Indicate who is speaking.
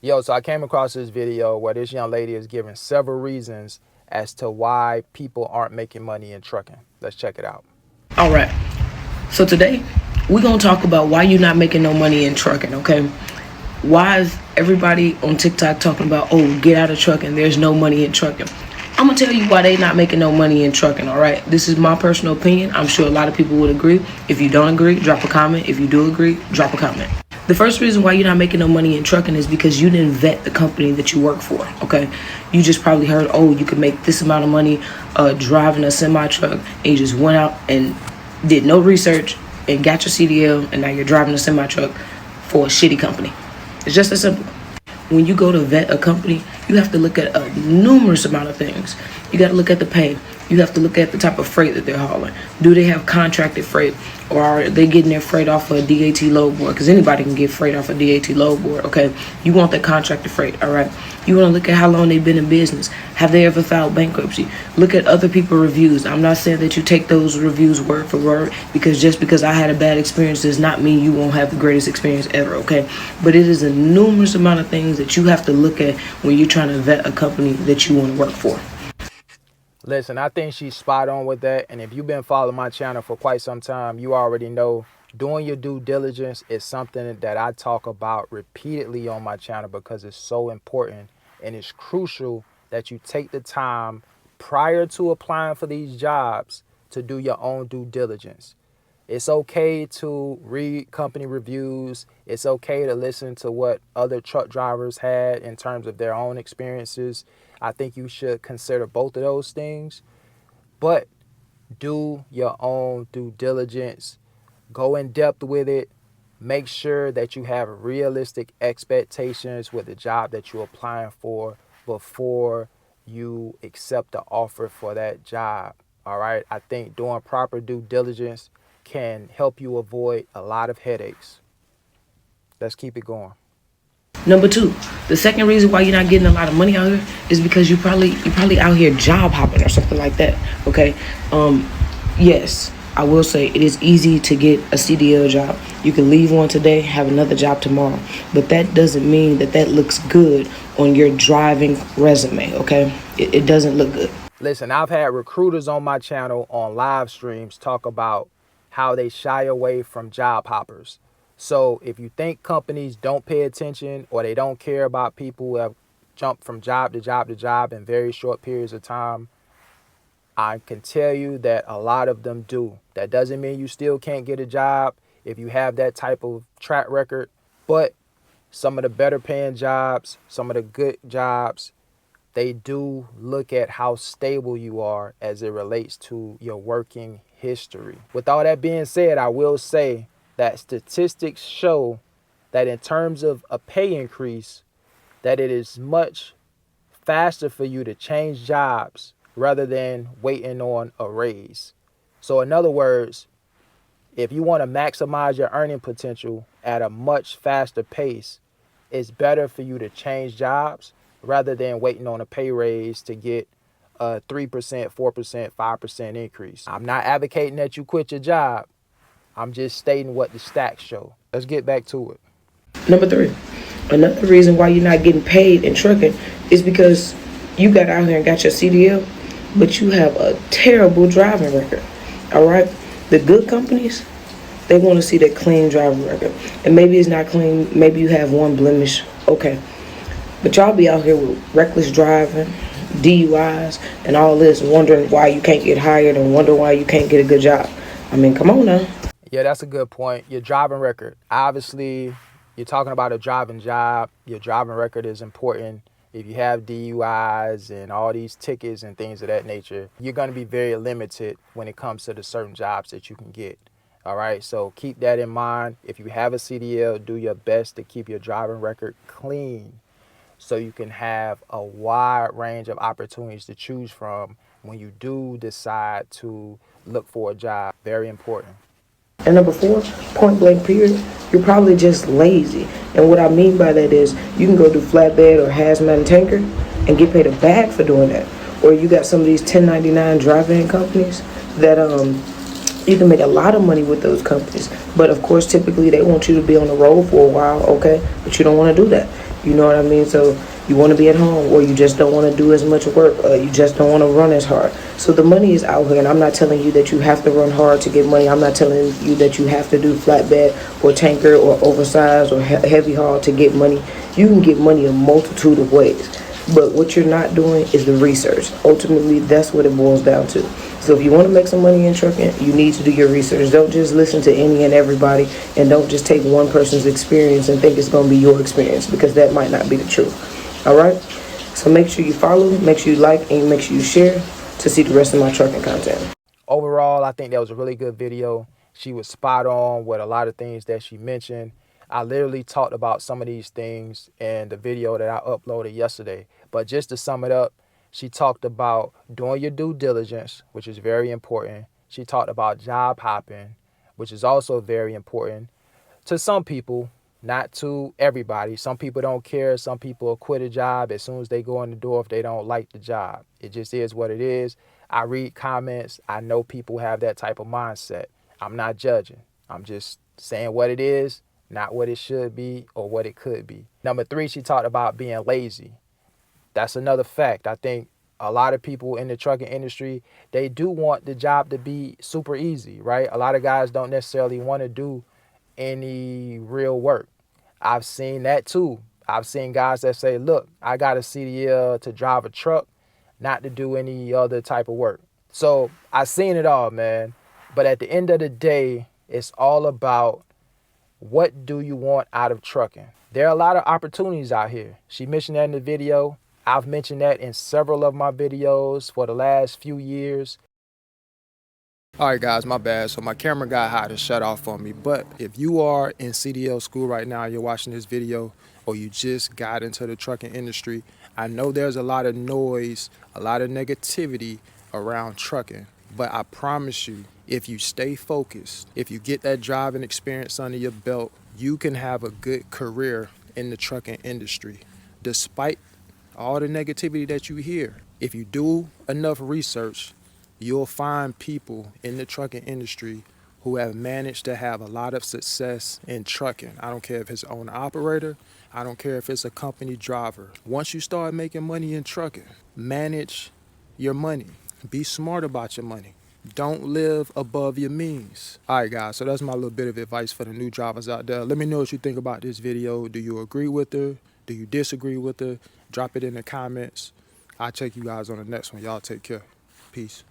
Speaker 1: Yo, so I came across this video where this young lady is giving several reasons as to why people aren't making money in trucking. Let's check it out.
Speaker 2: All right. So today we're gonna talk about why you're not making no money in trucking. Okay. Why is everybody on TikTok talking about, oh, get out of trucking? There's no money in trucking. I'm gonna tell you why they not making no money in trucking. All right. This is my personal opinion. I'm sure a lot of people would agree. If you don't agree, drop a comment. If you do agree, drop a comment. The first reason why you're not making no money in trucking is because you didn't vet the company that you work for. Okay. You just probably heard, oh, you can make this amount of money driving a semi truck, and you just went out and did no research and got your CDL, and now you're driving a semi truck for a shitty company. It's just as simple. When you go to vet a company, you have to look at a numerous amount of things. You got to look at the pay. You have to look at the type of freight that they're hauling. Do they have contracted freight, or are they getting their freight off of a DAT load board? Because anybody can get freight off a DAT load board. Okay, you want that contracted freight. All right. You want to look at how long they've been in business. Have they ever filed bankruptcy? Look at other people's reviews. I'm not saying that you take those reviews word for word, because just because I had a bad experience does not mean you won't have the greatest experience ever. Okay, but it is a numerous amount of things that you have to look at when you're trying to vet a company that you want to work for.
Speaker 1: Listen, I think she's spot on with that. And if you've been following my channel for quite some time, you already know doing your due diligence is something that I talk about repeatedly on my channel because it's so important and it's crucial that you take the time prior to applying for these jobs to do your own due diligence. It's okay to read company reviews. It's okay to listen to what other truck drivers had in terms of their own experiences. I think you should consider both of those things, but do your own due diligence. Go in depth with it. Make sure that you have realistic expectations with the job that you're applying for before you accept the offer for that job. All right. I think doing proper due diligence can help you avoid a lot of headaches. Let's keep it going.
Speaker 2: Number two, the second reason why you're not getting a lot of money out here is because you probably out here job hopping or something like that. Okay. Yes, I will say it is easy to get a CDL job. You can leave one today, have another job tomorrow, but that doesn't mean that that looks good on your driving resume. Okay, it doesn't look good.
Speaker 1: Listen, I've had recruiters on my channel on live streams talk about how they shy away from job hoppers. So if you think companies don't pay attention or they don't care about people who have jumped from job to job to job in very short periods of time, I can tell you that a lot of them do. That doesn't mean you still can't get a job if you have that type of track record, but some of the better paying jobs, some of the good jobs, they do look at how stable you are as it relates to your working history. With all that being said, I will say that statistics show that in terms of a pay increase, that it is much faster for you to change jobs rather than waiting on a raise. So in other words, if you want to maximize your earning potential at a much faster pace, it's better for you to change jobs rather than waiting on a pay raise to get a 3%, 4%, 5% increase. I'm not advocating that you quit your job. I'm just stating what the stats show. Let's get back to it.
Speaker 2: Number three, another reason why you're not getting paid in trucking is because you got out here and got your CDL, but you have a terrible driving record. All right, the good companies, they want to see that clean driving record, and maybe it's not clean. Maybe you have one blemish. Okay, but y'all be out here with reckless driving, DUIs, and all this, wondering why you can't get hired and wonder why you can't get a good job. I mean, come on now.
Speaker 1: Yeah, that's a good point. Your driving record. Obviously, you're talking about a driving job. Your driving record is important. If you have DUIs and all these tickets and things of that nature, you're going to be very limited when it comes to the certain jobs that you can get. All right, so keep that in mind. If you have a CDL, do your best to keep your driving record clean so you can have a wide range of opportunities to choose from when you do decide to look for a job. Very important.
Speaker 2: And number four, point blank period, you're probably just lazy. And what I mean by that is you can go do flatbed or hazmat and tanker and get paid a bag for doing that. Or you got some of these 1099 drive-in companies that you can make a lot of money with those companies. But of course, typically they want you to be on the road for a while, okay? But you don't want to do that. You know what I mean? So you want to be at home, or you just don't want to do as much work, you just don't want to run as hard. So the money is out here, and I'm not telling you that you have to run hard to get money. I'm not telling you that you have to do flatbed or tanker or oversized or heavy haul to get money. You can get money a multitude of ways. But what you're not doing is the research. Ultimately, that's what it boils down to. So if you want to make some money in trucking, you need to do your research. Don't just listen to any and everybody, and don't just take one person's experience and think it's going to be your experience, because that might not be the truth. All right? So make sure you follow, make sure you like, and make sure you share to see the rest of my trucking content.
Speaker 1: Overall, I think that was a really good video. She was spot on with a lot of things that she mentioned. I literally talked about some of these things in the video that I uploaded yesterday. But just to sum it up, she talked about doing your due diligence, which is very important. She talked about job hopping, which is also very important to some people, not to everybody. Some people don't care. Some people will quit a job as soon as they go in the door if they don't like the job. It just is what it is. I read comments. I know people have that type of mindset. I'm not judging. I'm just saying what it is, not what it should be or what it could be. Number 3, she talked about being lazy. That's another fact. I think a lot of people in the trucking industry, they do want the job to be super easy, right? A lot of guys don't necessarily want to do any real work. I've seen that too. I've seen guys that say, look, I got a CDL to drive a truck, not to do any other type of work. So I've seen it all, man. But at the end of the day, it's all about, what do you want out of trucking? There are a lot of opportunities out here. She mentioned that in the video. I've mentioned that in several of my videos for the last few years. All right, guys, my bad. So my camera got hot and shut off on me. But if you are in CDL school right now, you're watching this video, or you just got into the trucking industry, I know there's a lot of noise, a lot of negativity around trucking. But I promise you, if you stay focused, if you get that driving experience under your belt, you can have a good career in the trucking industry, despite all the negativity that you hear. If you do enough research, you'll find people in the trucking industry who have managed to have a lot of success in trucking. I don't care if it's an owner operator. I don't care if it's a company driver. Once you start making money in trucking, manage your money. Be smart about your money. Don't live above your means. All right, guys, so that's my little bit of advice for the new drivers out there. Let me know what you think about this video. Do you agree with her? Do you disagree with her? Drop it in the comments. I'll check you guys on the next one. Y'all take care. Peace.